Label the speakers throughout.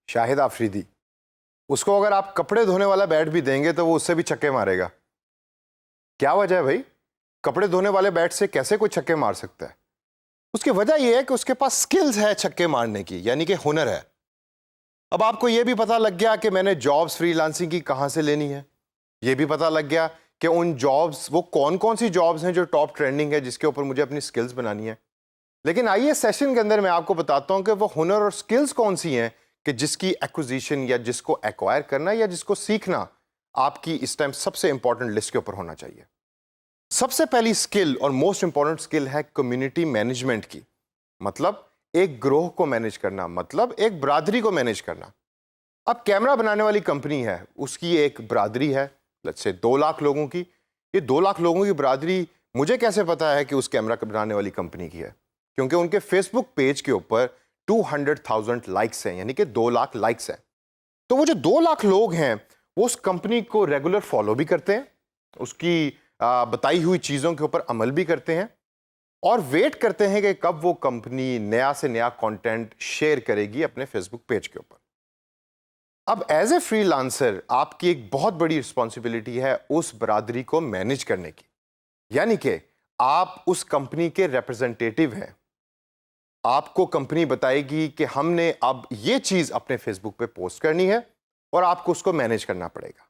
Speaker 1: شاہد آفریدی، اس کو اگر آپ کپڑے دھونے والا بیٹ بھی دیں گے تو وہ اس سے بھی چھکے مارے گا. کیا وجہ ہے بھائی؟ کپڑے دھونے والے بیٹ سے کیسے کوئی چھکے مار سکتا ہے؟ اس کی وجہ یہ ہے کہ اس کے پاس سکلز ہے چھکے مارنے کی، یعنی کہ ہنر ہے. اب آپ کو یہ بھی پتا لگ گیا کہ میں نے جابز فری لانسنگ کی کہاں سے لینی ہے. یہ بھی پتا لگ گیا کہ ان جابز وہ کون کون سی جابز ہیں جو ٹاپ ٹرینڈنگ ہے جس کے اوپر مجھے اپنی سکلز بنانی ہے. لیکن آئیے سیشن کے اندر میں آپ کو بتاتا ہوں کہ وہ ہنر اور سکلز کون سی ہیں کہ جس کی ایکوزیشن یا جس کو ایکوائر کرنا یا جس کو سیکھنا آپ کی اس ٹائم سب سے امپورٹنٹ لسٹ کے اوپر ہونا چاہیے. سب سے پہلی سکل اور موسٹ امپورٹنٹ سکل ہے کمیونٹی مینجمنٹ کی. مطلب ایک گروہ کو مینج کرنا، مطلب ایک برادری کو مینج کرنا. اب کیمرہ بنانے والی کمپنی ہے، اس کی ایک برادری ہے لیٹس سے 2 لاکھ لوگوں کی. یہ 2 لاکھ لوگوں کی برادری مجھے کیسے پتا ہے کہ اس کیمرہ بنانے والی کمپنی کی ہے؟ کیونکہ ان کے فیس بک پیج کے اوپر 200,000 لائکس ہیں، یعنی کہ 2 لاکھ لائکس ہیں. تو وہ جو 2 لاکھ لوگ ہیں وہ اس کمپنی کو ریگولر فالو بھی کرتے ہیں، اس کی بتائی ہوئی چیزوں کے اوپر عمل بھی کرتے ہیں اور ویٹ کرتے ہیں کہ کب وہ کمپنی نیا سے نیا کنٹینٹ شیئر کرے گی اپنے فیس بک پیج کے اوپر. اب ایز اے فری لانسر آپ کی ایک بہت بڑی رسپانسبلٹی ہے اس برادری کو مینیج کرنے کی، یعنی کہ آپ اس کمپنی کے ریپرزنٹیٹیو ہیں. آپ کو کمپنی بتائے گی کہ ہم نے اب یہ چیز اپنے فیس بک پہ پوسٹ کرنی ہے اور آپ کو اس کو مینیج کرنا پڑے گا.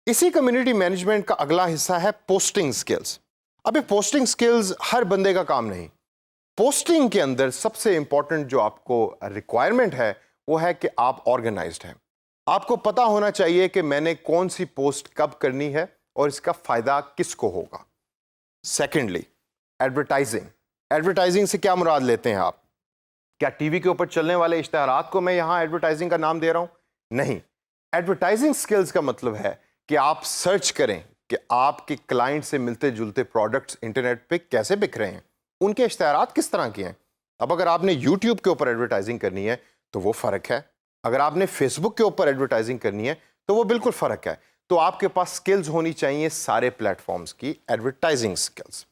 Speaker 1: اسی کمیونٹی مینجمنٹ کا اگلا حصہ ہے پوسٹنگ سکلز. اب یہ پوسٹنگ سکلز ہر بندے کا کام نہیں. پوسٹنگ کے اندر سب سے امپورٹنٹ جو آپ کو ریکوائرمنٹ ہے وہ ہے کہ آپ آرگنائزڈ ہیں. آپ کو پتا ہونا چاہیے کہ میں نے کون سی پوسٹ کب کرنی ہے اور اس کا فائدہ کس کو ہوگا. Secondly, advertising. ایڈورٹائزنگ سے کیا مراد لیتے ہیں آپ؟ کیا ٹی وی کے اوپر چلنے والے اشتہارات کو میں یہاں ایڈورٹائزنگ کا نام دے رہا ہوں؟ نہیں. ایڈورٹائزنگ سکلز کا مطلب ہے کہ آپ سرچ کریں کہ آپ کے کلائنٹ سے ملتے جلتے پروڈکٹس انٹرنیٹ پہ کیسے بک رہے ہیں، ان کے اشتہارات کس طرح کے ہیں. اب اگر آپ نے یوٹیوب کے اوپر ایڈورٹائزنگ کرنی ہے تو وہ فرق ہے، اگر آپ نے فیس بک کے اوپر ایڈورٹائزنگ کرنی ہے تو وہ بالکل فرق ہے. تو آپ کے پاس سکلز ہونی چاہیے سارے پلیٹ فارمز کی ایڈورٹائزنگ سکلز.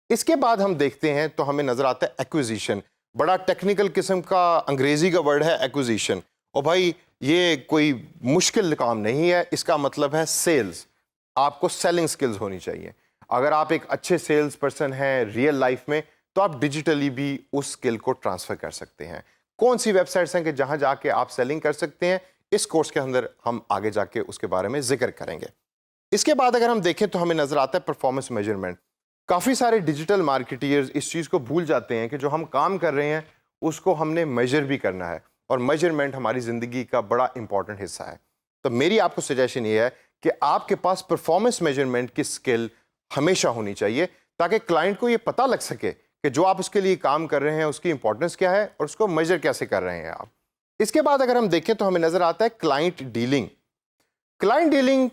Speaker 1: اس کے بعد ہم دیکھتے ہیں تو ہمیں نظر آتا ہے ایکوزیشن. بڑا ٹیکنیکل قسم کا انگریزی کا ورڈ ہے ایکوزیشن، اور بھائی یہ کوئی مشکل کام نہیں ہے. اس کا مطلب ہے سیلز. آپ کو سیلنگ سکلز ہونی چاہیے. اگر آپ ایک اچھے سیلز پرسن ہیں ریئل لائف میں تو آپ ڈیجیٹلی بھی اس سکل کو ٹرانسفر کر سکتے ہیں. کون سی ویب سائٹس ہیں کہ جہاں جا کے آپ سیلنگ کر سکتے ہیں، اس کورس کے اندر ہم آگے جا کے اس کے بارے میں ذکر کریں گے. اس کے بعد اگر ہم دیکھیں تو ہمیں نظر آتا ہے پرفارمنس میجرمنٹ. کافی سارے ڈیجیٹل مارکیٹرز اس چیز کو بھول جاتے ہیں کہ جو ہم کام کر رہے ہیں اس کو ہم نے میجر بھی کرنا ہے، اور میجرمنٹ ہماری زندگی کا بڑا امپورٹنٹ حصہ ہے. تو میری آپ کو سجیشن یہ ہے کہ آپ کے پاس پرفارمنس میجرمنٹ کی سکل ہمیشہ ہونی چاہیے تاکہ کلائنٹ کو یہ پتہ لگ سکے کہ جو آپ اس کے لیے کام کر رہے ہیں اس کی امپورٹنس کیا ہے اور اس کو میجر کیسے کر رہے ہیں آپ. اس کے بعد اگر ہم دیکھیں تو ہمیں نظر آتا ہے کلائنٹ ڈیلنگ. کلائنٹ ڈیلنگ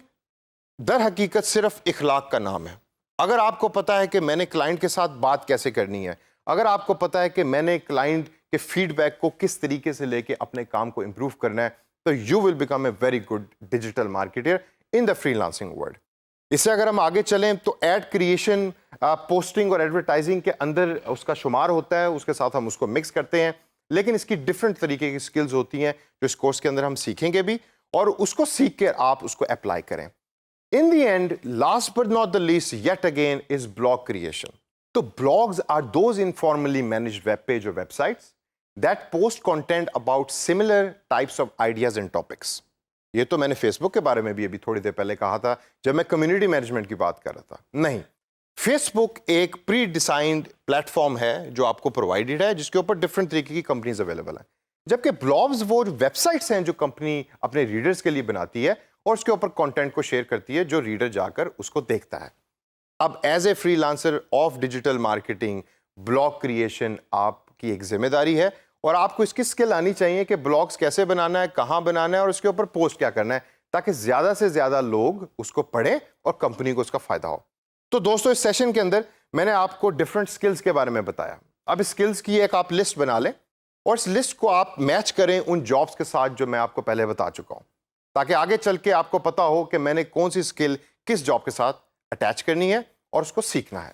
Speaker 1: در حقیقت صرف اخلاق کا نام ہے. اگر آپ کو پتا ہے کہ میں نے کلائنٹ کے ساتھ بات کیسے کرنی ہے، اگر آپ کو پتا ہے کہ میں نے کلائنٹ کے فیڈ بیک کو کس طریقے سے لے کے اپنے کام کو امپروو کرنا ہے، تو you will become a very good digital marketer in the freelancing world. اس سے اگر ہم آگے چلیں تو ایڈ کریشن پوسٹنگ اور ایڈورٹائزنگ کے اندر اس کا شمار ہوتا ہے، اس کے ساتھ ہم اس کو مکس کرتے ہیں. لیکن اس کی ڈفرینٹ طریقے کی سکلز ہوتی ہیں جو اس کورس کے اندر ہم سیکھیں گے بھی، اور اس کو سیکھ کر آپ اس کو اپلائی کریں. In the end, last but not the least, yet again, is blog creation. So blogs are those informally managed web page or websites that post content about similar types of ideas and topics. یہ تو میں نے face بک کے بارے میں بھی ابھی تھوڑی دیر پہلے کہا تھا جب میں کمیونٹی مینجمنٹ کی بات کر رہا تھا. نہیں، فیس بک ایک پری ڈیزائنڈ پلیٹ فارم ہے جو آپ کو پرووائڈیڈ ہے، جس کے اوپر ڈفرینٹ طریقے کی کمپنیز اویلیبل ہیں. جبکہ بلاگز وہ ویب سائٹس ہیں جو کمپنی اپنے ریڈرز کے لیے بناتی ہے اور اس کے اوپر کنٹینٹ کو شیئر کرتی ہے جو ریڈر جا کر اس کو دیکھتا ہے. اب as a free lancer of digital marketing, blog creation آپ کی ایک ذمہ داری ہے، اور آپ کو اس کی سکل آنی چاہیے کہ بلاگز کیسے بنانا ہے، کہاں بنانا ہے اور اس کے اوپر پوسٹ کیا کرنا ہے تاکہ زیادہ سے زیادہ لوگ اس کو پڑھیں اور کمپنی کو اس کا فائدہ ہو. تو دوستو اس سیشن کے اندر میں نے آپ کو ڈفرینٹ سکلز کے بارے میں بتایا. اب اس سکلز کی ایک آپ لسٹ بنا لیں اور اس لسٹ کو آپ میچ کریں ان جابس کے ساتھ جو میں آپ کو پہلے بتا چکا ہوں، تاکہ آگے چل کے آپ کو پتا ہو کہ میں نے کون سی سکل کس جاب کے ساتھ اٹیچ کرنی ہے اور اس کو سیکھنا ہے.